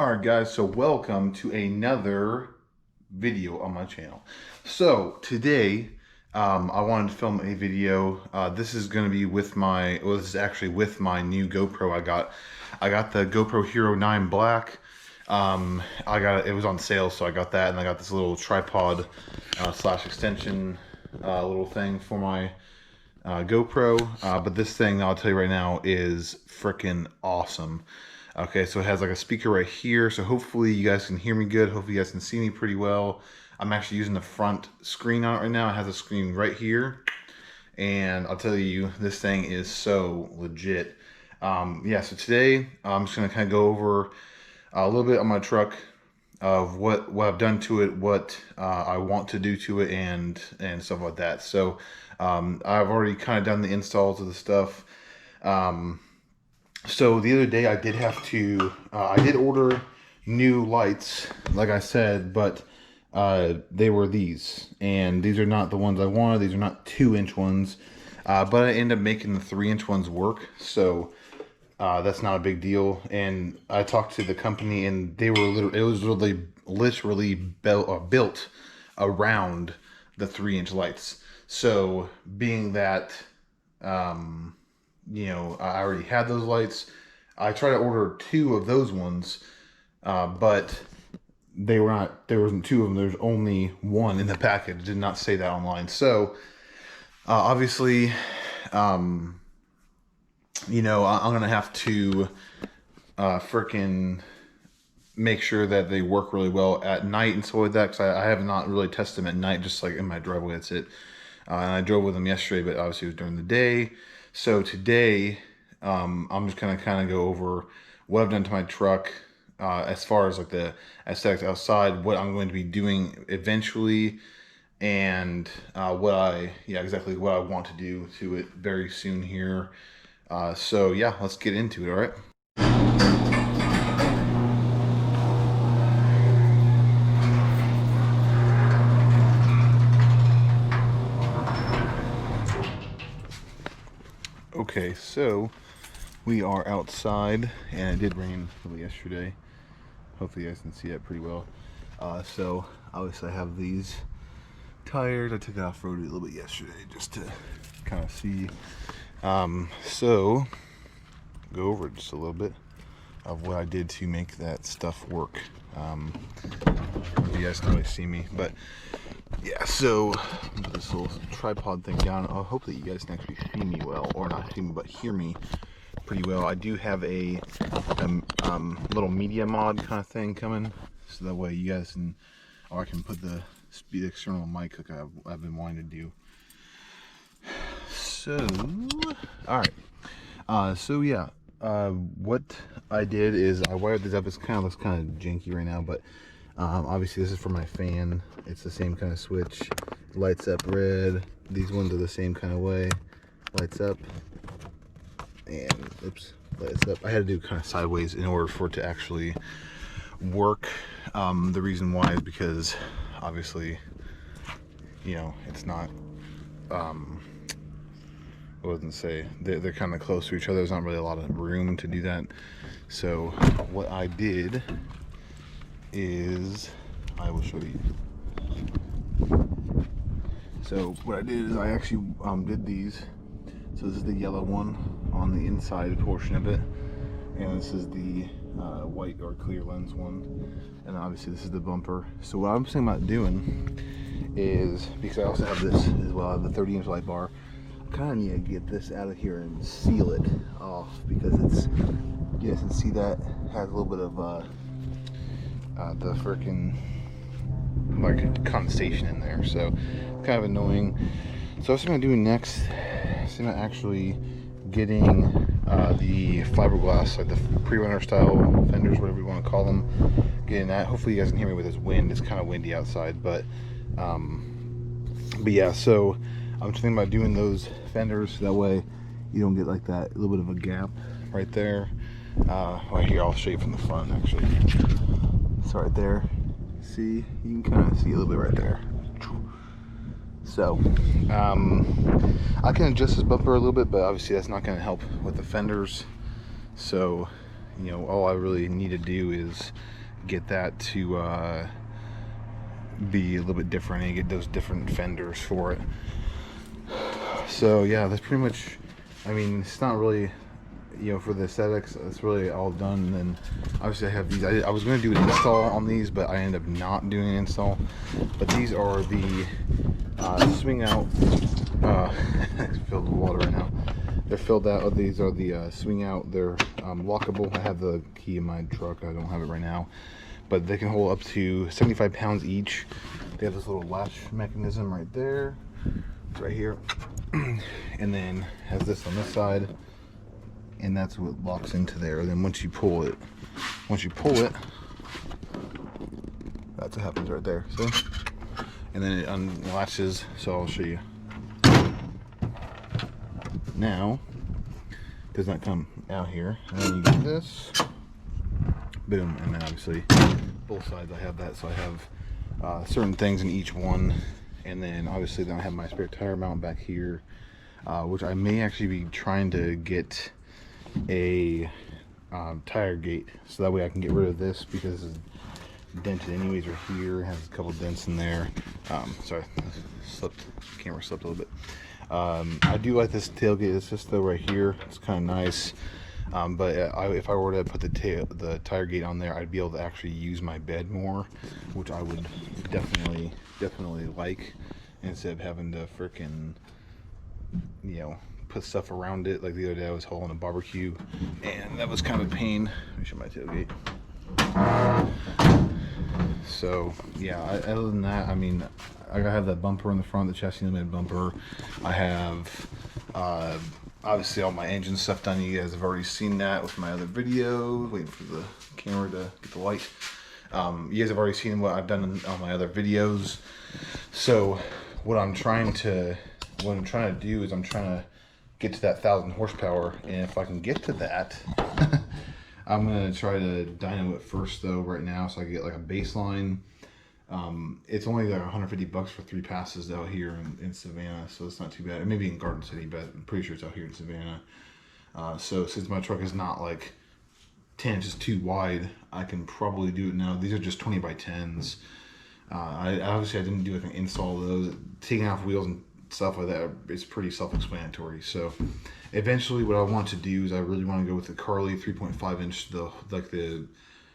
Alright guys, so welcome to another video on my channel. So today I wanted to film a video. This is going to be with my, well, this is actually with my new GoPro I got. I got the GoPro Hero 9 Black. It was on sale, so I got that, and I got this little tripod slash extension little thing for my GoPro. But this thing, I'll tell you right now, is freaking awesome. Okay, so it has like a speaker right here, so hopefully you guys can hear me good. Hopefully you guys can see me pretty well. I'm actually using the front screen on it right now. It has a screen right here, and I'll tell you, this thing is so legit. Yeah, so today I'm just gonna kind of go over a little bit on my truck of what I've done to it, what I want to do to it, and stuff like that. So I've already kind of done the installs of the stuff. So the other day I did have to, I did order new lights, like I said, but they were these. And these are not the ones I wanted. These are not 2-inch ones. But I ended up making the 3-inch ones work. So that's not a big deal. And I talked to the company, and they were literally, it was literally built around the 3-inch lights. So being that, you know, I already had those lights. I tried to order 2 of those ones, but they were not, there wasn't 2 of them. There's only 1 in the package. It did not say that online. So obviously, you know, I'm gonna have to freaking make sure that they work really well at night and stuff like that, because I have not really tested them at night, just like in my driveway. That's it. And I drove with them yesterday, but obviously it was during the day. So today, I'm just gonna kind of go over what I've done to my truck as far as like the aesthetics outside, what I'm going to be doing eventually, and exactly what I want to do to it very soon here. So yeah, let's get into it. All right. Okay, so we are outside, and it did rain really yesterday. Hopefully you guys can see it pretty well. So obviously I have these tires. I took it off-road a little bit yesterday just to kind of see. So go over just a little bit of what I did to make that stuff work. You guys can really see me, but yeah, so put this little tripod thing down. I hope that you guys can actually see me well, or not see me, but hear me pretty well. I do have a little media mod kind of thing coming, so that way you guys can, or I can put the external mic like I've been wanting to do. So, all right. So yeah, what I did is I wired this up. It kind of looks kind of janky right now, but obviously this is for my fan. It's the same kind of switch. Lights up red. These ones are the same kind of way. Lights up. And oops, lights up. I had to do kind of sideways in order for it to actually work. The reason why is because obviously, you know, it's not I wouldn't say they're kind of close to each other. There's not really a lot of room to do that. So what I did is, I will show you. So what I did is I actually did these. So this is the yellow one on the inside portion of it, and this is the white or clear lens one, and obviously this is the bumper. So what I'm thinking about doing is, because I also have this as well, I have the 30-inch light bar, I kind of need to get this out of here and seal it off, because it's, you guys can see that has a little bit of the freaking like condensation in there, so kind of annoying. So what I'm going to do next is I'm actually getting the fiberglass, like the pre-runner style fenders, whatever you want to call them, getting that. Hopefully you guys can hear me with this wind. It's kind of windy outside, but yeah, so I'm just thinking about doing those fenders, that way you don't get like that little bit of a gap right there. Right here, I'll show you from the front actually. So right there, see, you can kind of see a little bit right there. So I can adjust this bumper a little bit, but obviously that's not going to help with the fenders. So you know, all I really need to do is get that to be a little bit different and get those different fenders for it. So yeah, that's pretty much, I mean, it's not really, you know, for the aesthetics, it's really all done. And then obviously I have these. I was going to do an install on these, but I ended up not doing an install. But these are the swing out. It's filled with water right now. They're filled out. These are the swing out. They're lockable. I have the key in my truck. I don't have it right now, but they can hold up to 75 pounds each. They have this little latch mechanism right there. It's right here, and then has this on this side, and that's what locks into there. And then once you pull it, that's what happens right there. See? And then it unlatches. So I'll show you. Now, it does not come out here. And then you get this. Boom. And then obviously both sides I have that. So I have certain things in each one. And then obviously then I have my spare tire mount back here, which I may actually be trying to get a tire gate, so that way I can get rid of this, because it's dented anyways right here. It has a couple dents in there. Sorry, camera slipped a little bit. I do like this tailgate. It's just though right here, it's kind of nice. But if I were to put the tire gate on there, I'd be able to actually use my bed more, which I would definitely like, instead of having to frickin', you know, put stuff around it. Like the other day I was hauling a barbecue and that was kind of a pain. Let me show my tailgate. So yeah, other than that, I mean, I have that bumper in the front, the chassis limited bumper. I have obviously all my engine stuff done. You guys have already seen that with my other video. Waiting for the camera to get the light. You guys have already seen what I've done on my other videos. So what I'm trying to do is I'm trying to get to that 1,000 horsepower, and if I can get to that, I'm gonna try to dyno it first though right now, so I can get like a baseline. It's only like 150 bucks for 3 passes out here in Savannah, so it's not too bad. It may be in Garden City, but I'm pretty sure it's out here in Savannah. So since my truck is not like 10 inches too wide, I can probably do it now. These are just 20 by 10s. I obviously I didn't do like an install of those. Taking off wheels and stuff like that, it's pretty self-explanatory. So eventually what I want to do is I really want to go with the Carly 3.5 inch, like the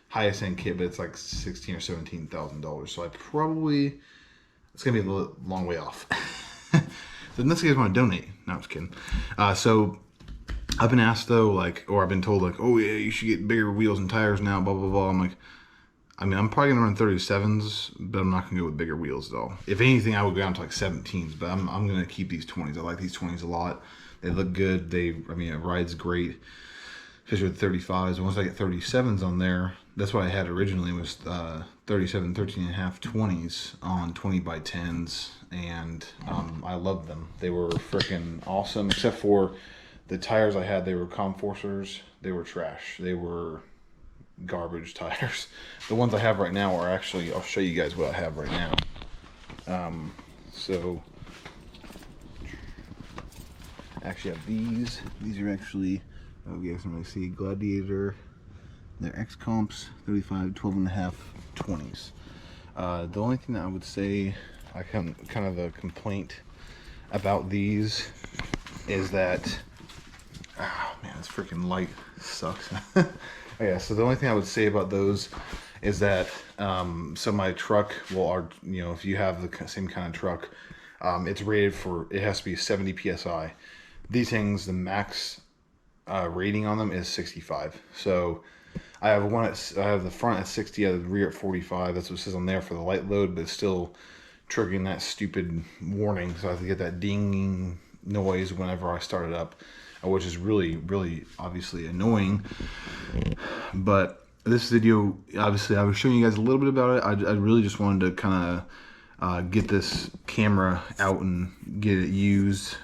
highest end kit, but it's like $16,000 or $17,000. So I probably, it's gonna be a long way off. So unless you guys want to donate, no, I'm just kidding. So I've been asked though, like, or I've been told like, oh yeah, you should get bigger wheels and tires now, blah blah blah. I'm like, I mean, I'm probably gonna run 37s, but I'm not gonna go with bigger wheels at all. If anything, I would go down to like 17s, but I'm gonna keep these 20s. I like these 20s a lot. They look good. I mean, it rides great, especially with 35s. Once I get 37s on there, that's what I had originally, was 37, 13.5 20s on 20 by 10s, and I loved them. They were freaking awesome, except for the tires I had. They were Comforcers. They were trash. They were garbage tires. The ones I have right now are actually, I'll show you guys what I have right now. So actually I have these. These are actually, oh, you guys can really see, Gladiator. They're X-Comps 35 12.5 20s. The only thing that I would say, kind of a complaint about these is that, oh man, this freaking light sucks. Yeah, so the only thing I would say about those is that, so my truck you know, if you have the same kind of truck, it's rated for, it has to be 70 PSI. These things, the max rating on them is 65. So I have I have the front at 60, I have the rear at 45. That's what it says on there for the light load, but it's still triggering that stupid warning. So I have to get that dinging noise whenever I start it up, which is really, really obviously annoying. But this video, obviously I was showing you guys a little bit about it. I really just wanted to kind of get this camera out and get it used,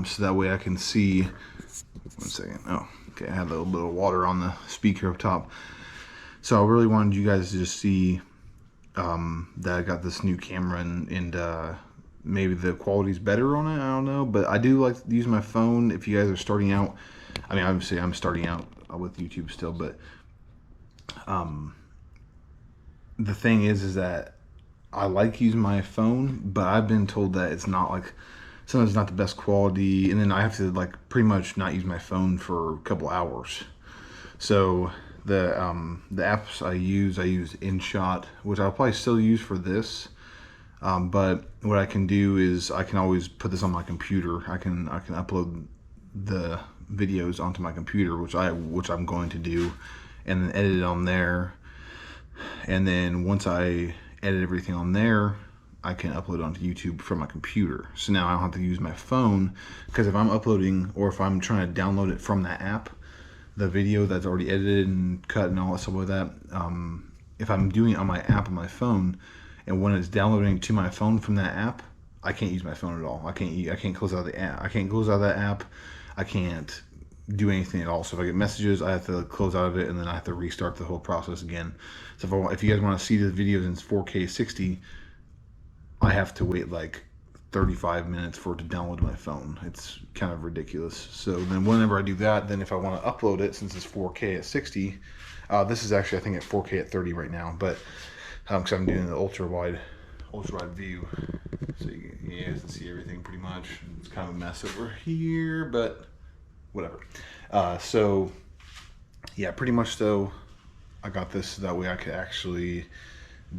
so that way I can see. 1 second. Oh, okay, I have a little bit of water on the speaker up top. So I really wanted you guys to just see that I got this new camera, and maybe the quality's better on it, I don't know. But I do like to use my phone if you guys are starting out. I mean, obviously I'm starting out with YouTube still, but the thing is that I like using my phone, but I've been told that it's not like, sometimes it's not the best quality, and then I have to like pretty much not use my phone for a couple hours. So the apps I use InShot, which I'll probably still use for this. But what I can do is I can always put this on my computer. I can upload the videos onto my computer, which I'm going to do, and then edit it on there. And then once I edit everything on there, I can upload it onto YouTube from my computer. So now I don't have to use my phone, because if I'm uploading or if I'm trying to download it from that app, the video that's already edited and cut and all that stuff like that, if I'm doing it on my app on my phone, and when it's downloading to my phone from that app, I can't use my phone at all. I can't close out the app. I can't close out that app. I can't do anything at all. So if I get messages, I have to close out of it, and then I have to restart the whole process again. So if you guys want to see the videos in 4K 60, I have to wait like 35 minutes for it to download to my phone. It's kind of ridiculous. So then whenever I do that, then if I want to upload it, since it's 4K at 60, this is actually I think at 4K at 30 right now, but because I'm doing the ultra wide view, so you guys can see everything pretty much. It's kind of a mess over here, but whatever. So yeah, pretty much though, I got this so that way I could actually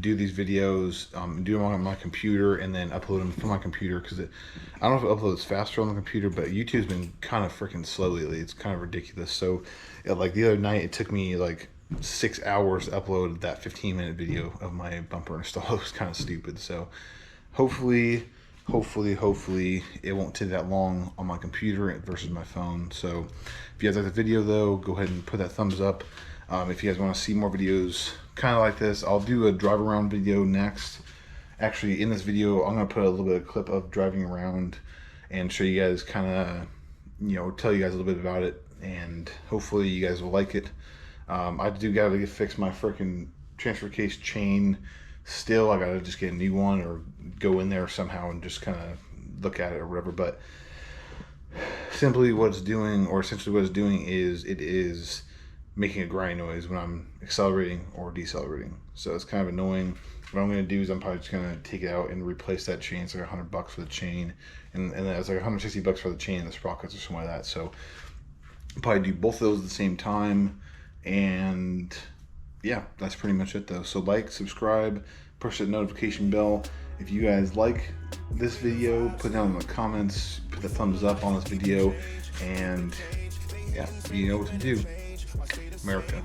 do these videos, do them on my computer, and then upload them from my computer, because I don't know if it uploads faster on the computer, but YouTube's been kind of freaking slow lately. It's kind of ridiculous. So like the other night, it took me like 6 hours to upload that 15-minute video of my bumper install. It was kind of stupid. So hopefully it won't take that long on my computer versus my phone. So if you guys like the video though, go ahead and put that thumbs up. If you guys want to see more videos kind of like this, I'll do a drive around video next. Actually, in this video, I'm going to put a little bit of clip of driving around and show you guys kind of, tell you guys a little bit about it, and hopefully you guys will like it. I do got to fix my freaking transfer case chain still. I got to just get a new one or go in there somehow and just kind of look at it or whatever. But essentially what it's doing is it is making a grind noise when I'm accelerating or decelerating. So it's kind of annoying. What I'm going to do is I'm probably just going to take it out and replace that chain. It's like $100 for the chain, and then it's like $160 for the chain and the sprockets or something like that. So I'll probably do both of those at the same time. And yeah, that's pretty much it though. So like, subscribe, push that notification bell. If you guys like this video, put down in the comments, put the thumbs up on this video, and yeah, you know what to do. America.